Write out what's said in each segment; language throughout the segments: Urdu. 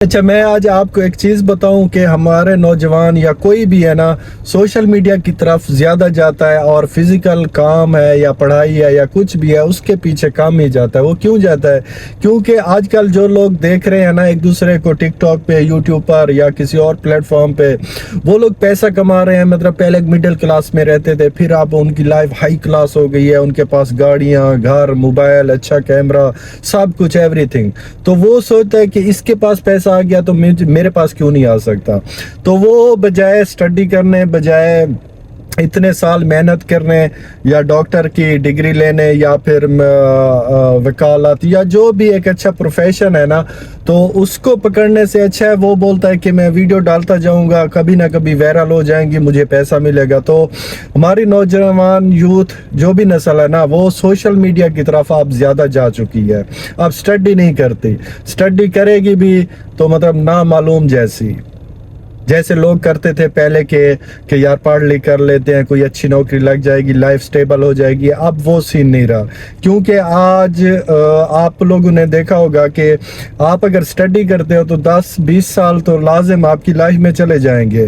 اچھا، میں آج آپ کو ایک چیز بتاؤں کہ ہمارے نوجوان یا کوئی بھی ہے نا سوشل میڈیا کی طرف زیادہ جاتا ہے اور فزیکل کام ہے یا پڑھائی ہے یا کچھ بھی ہے اس کے پیچھے کام ہی جاتا ہے۔ وہ کیوں جاتا ہے؟ کیونکہ آج کل جو لوگ دیکھ رہے ہیں نا ایک دوسرے کو ٹک ٹاک پہ، یوٹیوب پر یا کسی اور پلیٹ فارم پہ، وہ لوگ پیسہ کما رہے ہیں۔ مطلب پہلے ایک مڈل کلاس میں رہتے تھے، پھر اب ان کی لائف ہائی کلاس ہو گئی ہے، ان کے پاس گاڑیاں، گھر، موبائل، اچھا کیمرہ، سب کچھ، ایوری تھنگ۔ تو وہ سوچتا ہے کہ اس کے پاس پیسہ آ گیا تو میرے پاس کیوں نہیں آ سکتا۔ تو وہ بجائے اسٹڈی کرنے، بجائے اتنے سال محنت کرنے یا ڈاکٹر کی ڈگری لینے یا پھر وکالت یا جو بھی ایک اچھا پروفیشن ہے نا، تو اس کو پکڑنے سے اچھا ہے وہ بولتا ہے کہ میں ویڈیو ڈالتا جاؤں گا، کبھی نہ کبھی وائرل ہو جائیں گی، مجھے پیسہ ملے گا۔ تو ہماری نوجوان یوتھ جو بھی نسل ہے نا وہ سوشل میڈیا کی طرف اب زیادہ جا چکی ہے، اب اسٹڈی نہیں کرتی۔ اسٹڈی کرے گی بھی تو مطلب نامعلوم جیسے لوگ کرتے تھے پہلے کہ یار پڑھ لکھ کر لیتے ہیں، کوئی اچھی نوکری لگ جائے گی، لائف سٹیبل ہو جائے گی۔ اب وہ سین نہیں رہا، کیونکہ آج آپ لوگوں نے دیکھا ہوگا کہ آپ اگر سٹڈی کرتے ہو تو 10-20 سال تو لازم آپ کی لائف میں چلے جائیں گے،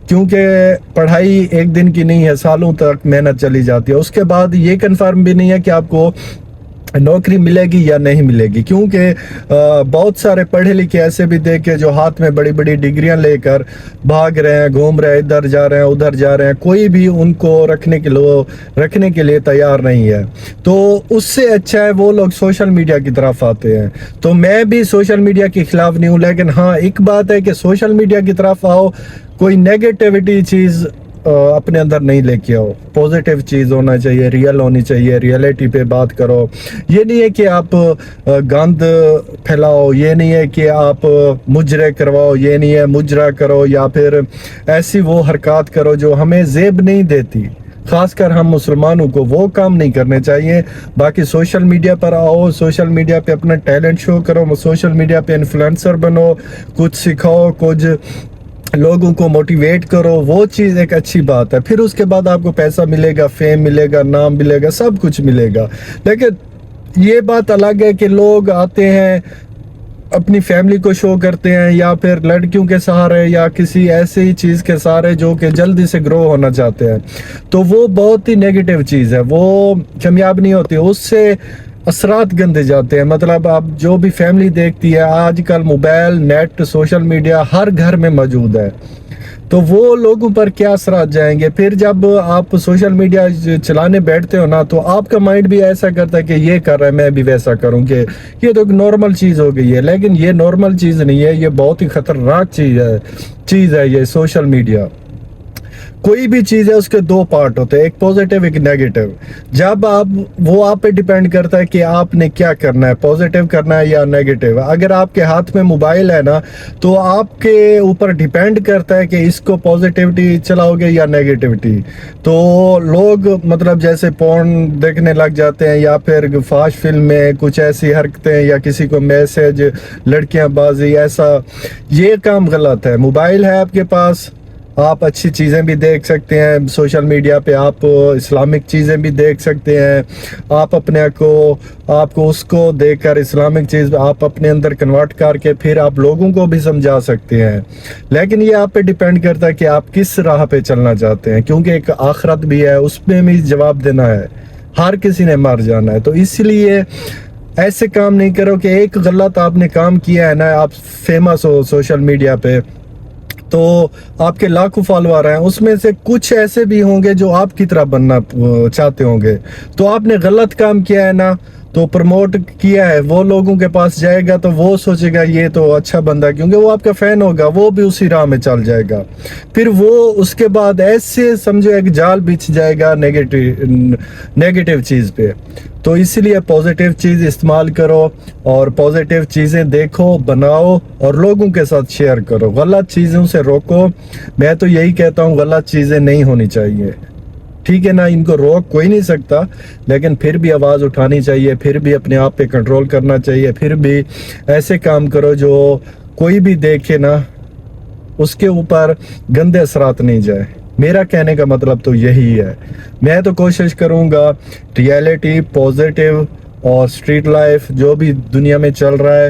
کیونکہ پڑھائی ایک دن کی نہیں ہے، سالوں تک محنت چلی جاتی ہے۔ اس کے بعد یہ کنفرم بھی نہیں ہے کہ آپ کو نوکری ملے گی یا نہیں ملے گی، کیونکہ بہت سارے پڑھے لکھے ایسے بھی دیکھے جو ہاتھ میں بڑی بڑی ڈگریاں لے کر بھاگ رہے ہیں، گھوم رہے ہیں، ادھر جا رہے ہیں، ادھر جا رہے ہیں، کوئی بھی ان کو رکھنے کے لیے تیار نہیں ہے۔ تو اس سے اچھا ہے وہ لوگ سوشل میڈیا کی طرف آتے ہیں۔ تو میں بھی سوشل میڈیا کے خلاف نہیں ہوں، لیکن ہاں ایک بات ہے کہ سوشل میڈیا کی طرف آؤ، کوئی نیگیٹیوٹی چیز اپنے اندر نہیں لے کے آؤ، پوزیٹیو چیز ہونا چاہیے، ریئل ہونی چاہیے، ریئلٹی پہ بات کرو۔ یہ نہیں ہے کہ آپ گند پھیلاؤ، یہ نہیں ہے کہ آپ مجرے کرواؤ، یہ نہیں ہے مجرا کرو یا پھر ایسی وہ حرکات کرو جو ہمیں زیب نہیں دیتی۔ خاص کر ہم مسلمانوں کو وہ کام نہیں کرنے چاہیے۔ باقی سوشل میڈیا پر آؤ، سوشل میڈیا پہ اپنا ٹیلنٹ شو کرو، سوشل میڈیا پہ انفلوئنسر بنو، کچھ سکھاؤ، کچھ لوگوں کو موٹیویٹ کرو، وہ چیز ایک اچھی بات ہے۔ پھر اس کے بعد آپ کو پیسہ ملے گا، فیم ملے گا، نام ملے گا، سب کچھ ملے گا۔ لیکن یہ بات الگ ہے کہ لوگ آتے ہیں اپنی فیملی کو شو کرتے ہیں یا پھر لڑکیوں کے سہارے یا کسی ایسی چیز کے سہارے جو کہ جلدی سے گرو ہونا چاہتے ہیں، تو وہ بہت ہی نیگیٹو چیز ہے، وہ کامیاب نہیں ہوتی، اس سے اثرات گندے جاتے ہیں۔ مطلب اب جو بھی فیملی دیکھتی ہے آج کل موبائل، نیٹ، سوشل میڈیا ہر گھر میں موجود ہے، تو وہ لوگوں پر کیا اثرات جائیں گے؟ پھر جب آپ سوشل میڈیا چلانے بیٹھتے ہو نا تو آپ کا مائنڈ بھی ایسا کرتا ہے کہ یہ کر رہا ہے میں بھی ویسا کروں، کہ یہ تو ایک نارمل چیز ہو گئی ہے۔ لیکن یہ نارمل چیز نہیں ہے، یہ بہت ہی خطرناک چیز ہے یہ سوشل میڈیا۔ کوئی بھی چیز ہے اس کے دو پارٹ ہوتے ہیں، ایک پوزیٹیو ایک نیگیٹو۔ جب وہ آپ پہ ڈیپینڈ کرتا ہے کہ آپ نے کیا کرنا ہے، پوزیٹیو کرنا ہے یا نیگیٹو۔ اگر آپ کے ہاتھ میں موبائل ہے نا تو آپ کے اوپر ڈیپینڈ کرتا ہے کہ اس کو پوزیٹیوٹی چلاؤ گے یا نیگیٹیوٹی۔ تو لوگ مطلب جیسے پورن دیکھنے لگ جاتے ہیں یا پھر فاش فلم میں کچھ ایسی حرکتیں یا کسی کو میسج، لڑکیاں بازی، ایسا، یہ کام غلط ہے۔ موبائل ہے آپ کے پاس، آپ اچھی چیزیں بھی دیکھ سکتے ہیں سوشل میڈیا پہ، آپ اسلامک چیزیں بھی دیکھ سکتے ہیں، آپ آپ کو اس کو دیکھ کر اسلامک چیز آپ اپنے اندر کنورٹ کر کے پھر آپ لوگوں کو بھی سمجھا سکتے ہیں۔ لیکن یہ آپ پہ ڈیپینڈ کرتا ہے کہ آپ کس راہ پہ چلنا چاہتے ہیں، کیونکہ ایک آخرت بھی ہے، اس میں بھی جواب دینا ہے، ہر کسی نے مر جانا ہے۔ تو اس لیے ایسے کام نہیں کرو کہ ایک غلط آپ نے کام کیا ہے نا، آپ فیمس ہو سوشل میڈیا پہ تو آپ کے لاکھوں فالوور ہیں، اس میں سے کچھ ایسے بھی ہوں گے جو آپ کی طرح بننا چاہتے ہوں گے، تو آپ نے غلط کام کیا ہے نا، تو پروموٹ کیا ہے، وہ لوگوں کے پاس جائے گا تو وہ سوچے گا یہ تو اچھا بندہ، کیونکہ وہ آپ کا فین ہوگا، وہ بھی اسی راہ میں چل جائے گا۔ پھر وہ اس کے بعد ایسے سمجھو ایک جال بچھ جائے گا نیگیٹو چیز پہ۔ تو اسی لیے پوزیٹیو چیز استعمال کرو اور پوزیٹیو چیزیں دیکھو، بناؤ اور لوگوں کے ساتھ شیئر کرو، غلط چیزوں سے روکو۔ میں تو یہی کہتا ہوں غلط چیزیں نہیں ہونی چاہیے، ٹھیک ہے نا، ان کو روک کوئی نہیں سکتا، لیکن پھر بھی آواز اٹھانی چاہیے، پھر بھی اپنے آپ پہ کنٹرول کرنا چاہیے، پھر بھی ایسے کام کرو جو کوئی بھی دیکھے نا اس کے اوپر گندے اثرات نہیں جائے۔ میرا کہنے کا مطلب تو یہی ہے۔ میں تو کوشش کروں گا ریئلٹی، پوزیٹیو اور اسٹریٹ لائف جو بھی دنیا میں چل رہا ہے